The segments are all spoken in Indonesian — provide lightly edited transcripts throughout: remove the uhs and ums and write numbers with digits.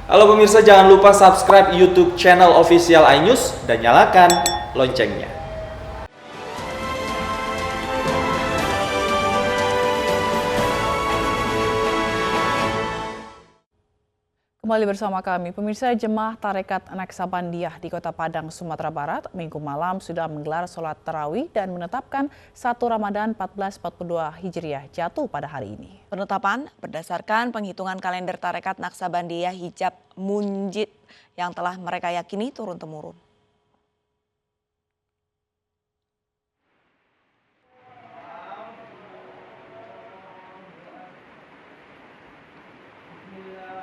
Halo pemirsa, jangan lupa subscribe YouTube channel official iNews dan nyalakan loncengnya. Kembali bersama kami, pemirsa. Jemaah Tarekat Naksabandiah di Kota Padang, Sumatera Barat, Minggu malam sudah menggelar sholat tarawih dan menetapkan 1 Ramadan 1442 Hijriah jatuh pada hari ini. Penetapan berdasarkan penghitungan kalender Tarekat Naksabandiah Hijab Munjid yang telah mereka yakini turun-temurun.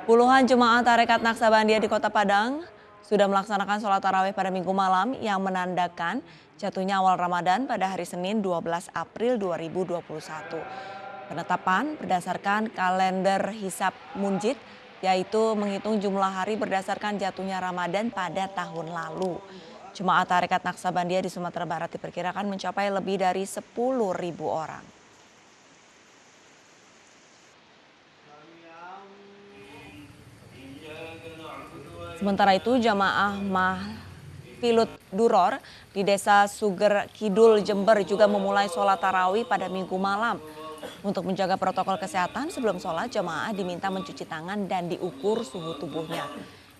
Puluhan jemaah Tarekat Naksabandiah di Kota Padang sudah melaksanakan sholat tarawih pada Minggu malam yang menandakan jatuhnya awal Ramadan pada hari Senin 12 April 2021. Penetapan berdasarkan kalender Hisab Munjid, yaitu menghitung jumlah hari berdasarkan jatuhnya Ramadan pada tahun lalu. Jemaah Tarekat Naksabandiah di Sumatera Barat diperkirakan mencapai lebih dari 10.000 orang. Sementara itu, jamaah Mahfilut Duror di Desa Suger Kidul, Jember juga memulai sholat tarawih pada Minggu malam. Untuk menjaga protokol kesehatan, sebelum sholat jamaah diminta mencuci tangan dan diukur suhu tubuhnya.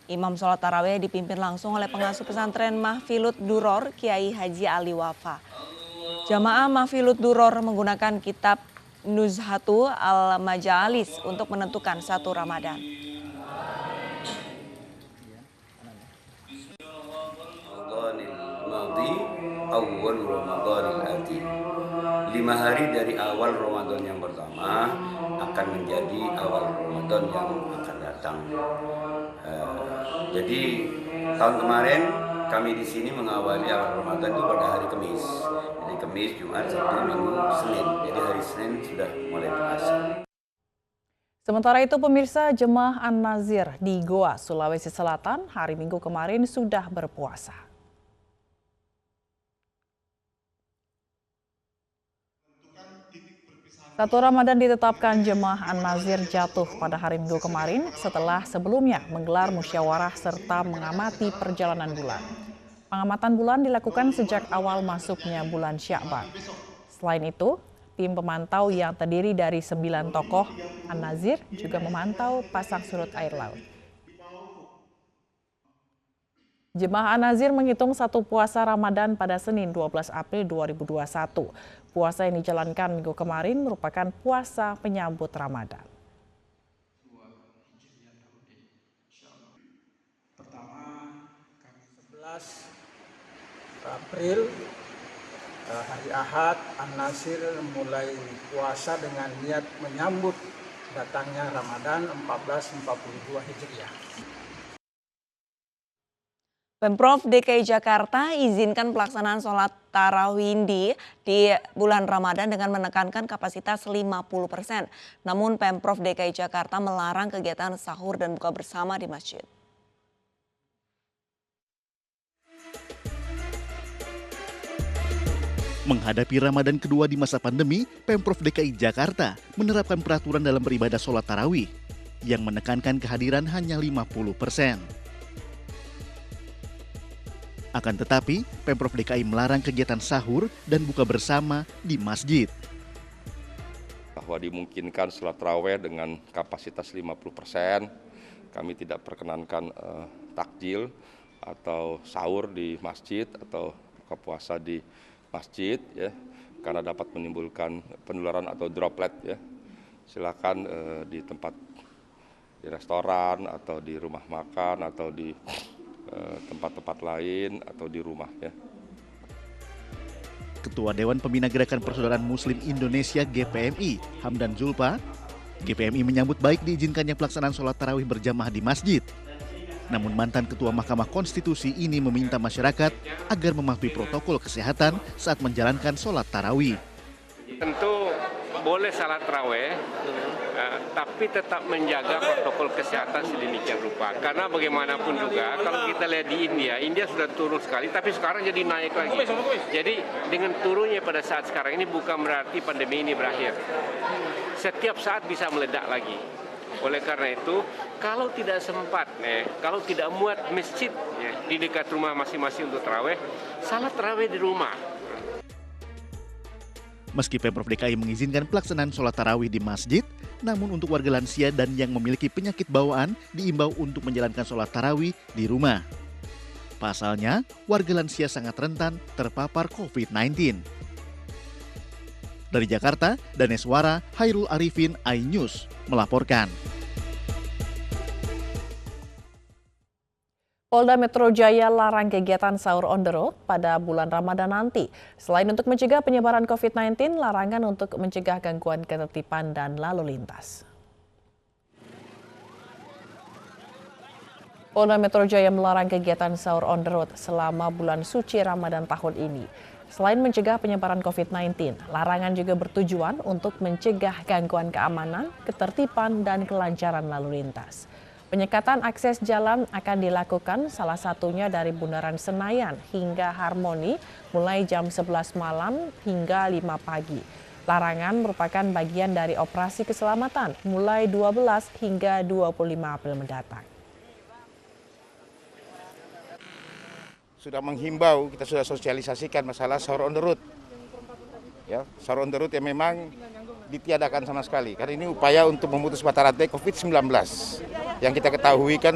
Imam sholat tarawih dipimpin langsung oleh pengasuh pesantren Mahfilut Duror, Kiai Haji Ali Wafa. Jamaah Mahfilut Duror menggunakan kitab Nuzhatu Al-Majalis untuk menentukan 1 Ramadan. Awal Ramadan al-ati. 5 hari dari awal Ramadan yang pertama akan menjadi awal Ramadan yang akan datang. Jadi tahun kemarin kami di sini mengawali awal Ramadan itu pada hari Kamis. Jadi Kamis, Jumat, Sabtu, Minggu, Senin. Jadi hari Senin sudah mulai puasa. Sementara itu pemirsa, jemaah An-Nazir di Goa, Sulawesi Selatan hari Minggu kemarin sudah berpuasa. 1 Ramadan ditetapkan jemaah An-Nazir jatuh pada hari Minggu kemarin setelah sebelumnya menggelar musyawarah serta mengamati perjalanan bulan. Pengamatan bulan dilakukan sejak awal masuknya bulan Sya'ban. Selain itu, tim pemantau yang terdiri dari 9 tokoh An-Nazir juga memantau pasang surut air laut. Jemaah An-Nazir menghitung 1 puasa Ramadan pada Senin 12 April 2021. Puasa yang dijalankan minggu kemarin merupakan puasa penyambut Ramadan. Pertama, Kamis 11 April, hari Ahad, An-Nazir mulai puasa dengan niat menyambut datangnya Ramadan 1442 Hijriah. Pemprov DKI Jakarta izinkan pelaksanaan sholat tarawih di bulan Ramadan dengan menekankan kapasitas 50%. Namun Pemprov DKI Jakarta melarang kegiatan sahur dan buka bersama di masjid. Menghadapi Ramadan kedua di masa pandemi, Pemprov DKI Jakarta menerapkan peraturan dalam beribadah sholat tarawih yang menekankan kehadiran hanya 50%. Akan tetapi, Pemprov DKI melarang kegiatan sahur dan buka bersama di masjid. Bahwa dimungkinkan sholat tarawih dengan kapasitas 50%, kami tidak perkenankan takjil atau sahur di masjid atau buka puasa di masjid, ya, karena dapat menimbulkan penularan atau droplet. Ya. Silakan di tempat di restoran atau di rumah makan atau di tempat-tempat lain atau di rumah, ya. Ketua Dewan Pembina Gerakan Persaudaraan Muslim Indonesia GPMI, Hamdan Zulfa, GPMI menyambut baik diizinkannya pelaksanaan sholat tarawih berjamaah di masjid. Namun mantan Ketua Mahkamah Konstitusi ini meminta masyarakat agar mematuhi protokol kesehatan saat menjalankan sholat tarawih. Tentu boleh sholat tarawih, tapi tetap menjaga protokol kesehatan sedemikian rupa. Karena bagaimanapun juga, kalau kita lihat di India sudah turun sekali, tapi sekarang jadi naik lagi. Jadi dengan turunnya pada saat sekarang ini bukan berarti pandemi ini berakhir. Setiap saat bisa meledak lagi. Oleh karena itu, kalau tidak sempat, kalau tidak muat masjid di dekat rumah masing-masing untuk tarawih, salat tarawih di rumah. Meski Pemprov DKI mengizinkan pelaksanaan sholat tarawih di masjid, namun untuk warga lansia dan yang memiliki penyakit bawaan diimbau untuk menjalankan sholat tarawih di rumah. Pasalnya, warga lansia sangat rentan terpapar COVID-19. Dari Jakarta, Daneswara, Hairul Arifin, iNews melaporkan. Polda Metro Jaya larang kegiatan sahur on the road pada bulan Ramadan nanti. Selain untuk mencegah penyebaran COVID-19, larangan untuk mencegah gangguan ketertiban dan lalu lintas. Polda Metro Jaya melarang kegiatan sahur on the road selama bulan suci Ramadan tahun ini. Selain mencegah penyebaran COVID-19, larangan juga bertujuan untuk mencegah gangguan keamanan, ketertiban, dan kelancaran lalu lintas. Penyekatan akses jalan akan dilakukan salah satunya dari Bundaran Senayan hingga Harmoni mulai jam 11 malam hingga 5 pagi. Larangan merupakan bagian dari operasi keselamatan mulai 12 hingga 25 April mendatang. Sudah menghimbau, kita sudah sosialisasikan masalah sahur on the road. Ya, sahur on the road yang memang ditiadakan sama sekali. Karena ini upaya untuk memutus mata rantai COVID-19. Yang kita ketahui kan,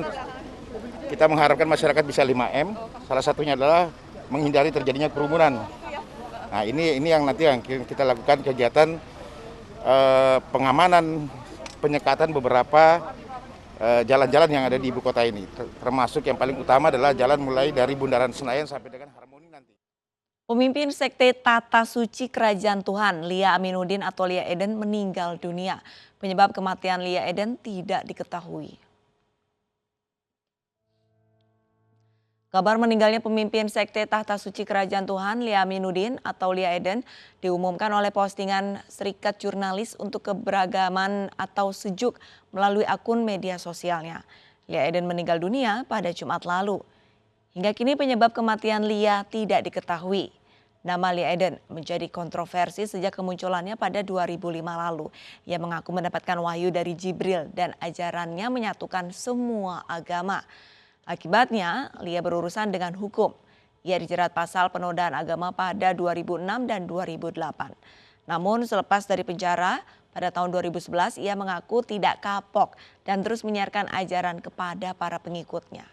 kita mengharapkan masyarakat bisa 5M. Salah satunya adalah menghindari terjadinya kerumunan. Nah ini yang nanti yang kita lakukan kegiatan pengamanan, penyekatan beberapa jalan-jalan yang ada di ibu kota ini. Termasuk yang paling utama adalah jalan mulai dari Bundaran Senayan sampai dengan Harmoni nanti. Pemimpin Sekte Tata Suci Kerajaan Tuhan, Lia Aminuddin atau Lia Eden meninggal dunia. Penyebab kematian Lia Eden tidak diketahui. Kabar meninggalnya pemimpin Sekte Tahta Suci Kerajaan Tuhan, Lia Aminuddin atau Lia Eden, diumumkan oleh postingan Serikat Jurnalis untuk Keberagaman atau Sejuk melalui akun media sosialnya. Lia Eden meninggal dunia pada Jumat lalu. Hingga kini penyebab kematian Lia tidak diketahui. Nama Lia Eden menjadi kontroversi sejak kemunculannya pada 2005 lalu. Ia mengaku mendapatkan wahyu dari Jibril dan ajarannya menyatukan semua agama. Akibatnya, Lia berurusan dengan hukum. Ia dijerat pasal penodaan agama pada 2006 dan 2008. Namun selepas dari penjara, pada tahun 2011 ia mengaku tidak kapok dan terus menyiarkan ajaran kepada para pengikutnya.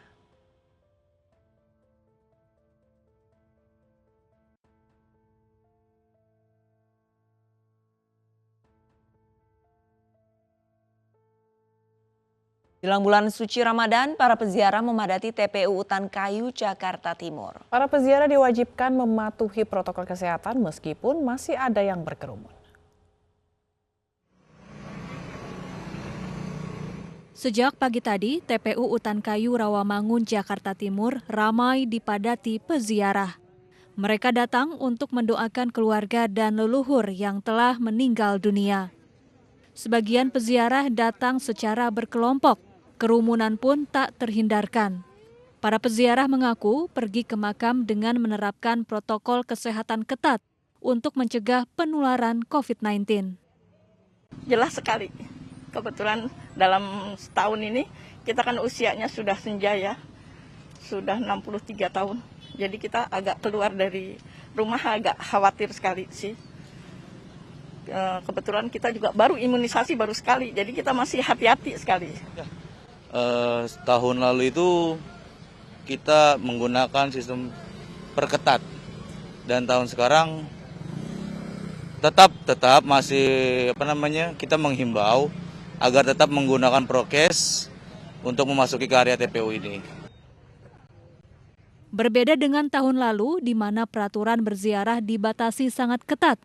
Jelang bulan suci Ramadan, para peziarah memadati TPU Utan Kayu, Jakarta Timur. Para peziarah diwajibkan mematuhi protokol kesehatan meskipun masih ada yang berkerumun. Sejak pagi tadi, TPU Utan Kayu, Rawamangun, Jakarta Timur ramai dipadati peziarah. Mereka datang untuk mendoakan keluarga dan leluhur yang telah meninggal dunia. Sebagian peziarah datang secara berkelompok. Kerumunan pun tak terhindarkan. Para peziarah mengaku pergi ke makam dengan menerapkan protokol kesehatan ketat untuk mencegah penularan COVID-19. Jelas sekali. Kebetulan dalam setahun ini kita kan usianya sudah senja ya. Sudah 63 tahun. Jadi kita agak keluar dari rumah agak khawatir sekali sih. Kebetulan kita juga baru imunisasi baru sekali. Jadi kita masih hati-hati sekali. Tahun lalu itu kita menggunakan sistem perketat dan tahun sekarang tetap masih kita menghimbau agar tetap menggunakan prokes untuk memasuki ke area TPU ini. Berbeda dengan tahun lalu di mana peraturan berziarah dibatasi sangat ketat.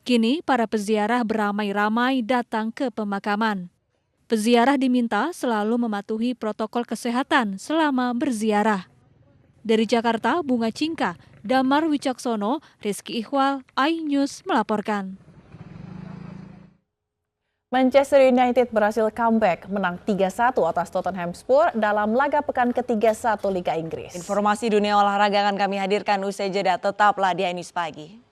Kini para peziarah beramai-ramai datang ke pemakaman. Peziarah diminta selalu mematuhi protokol kesehatan selama berziarah. Dari Jakarta, Bunga Cingka, Damar Wicaksono, Rizky Ikhwal, iNews melaporkan. Manchester United berhasil comeback menang 3-1 atas Tottenham Hotspur dalam laga pekan ke-31 Liga Inggris. Informasi dunia olahraga akan kami hadirkan usai jeda, tetaplah di iNews Pagi.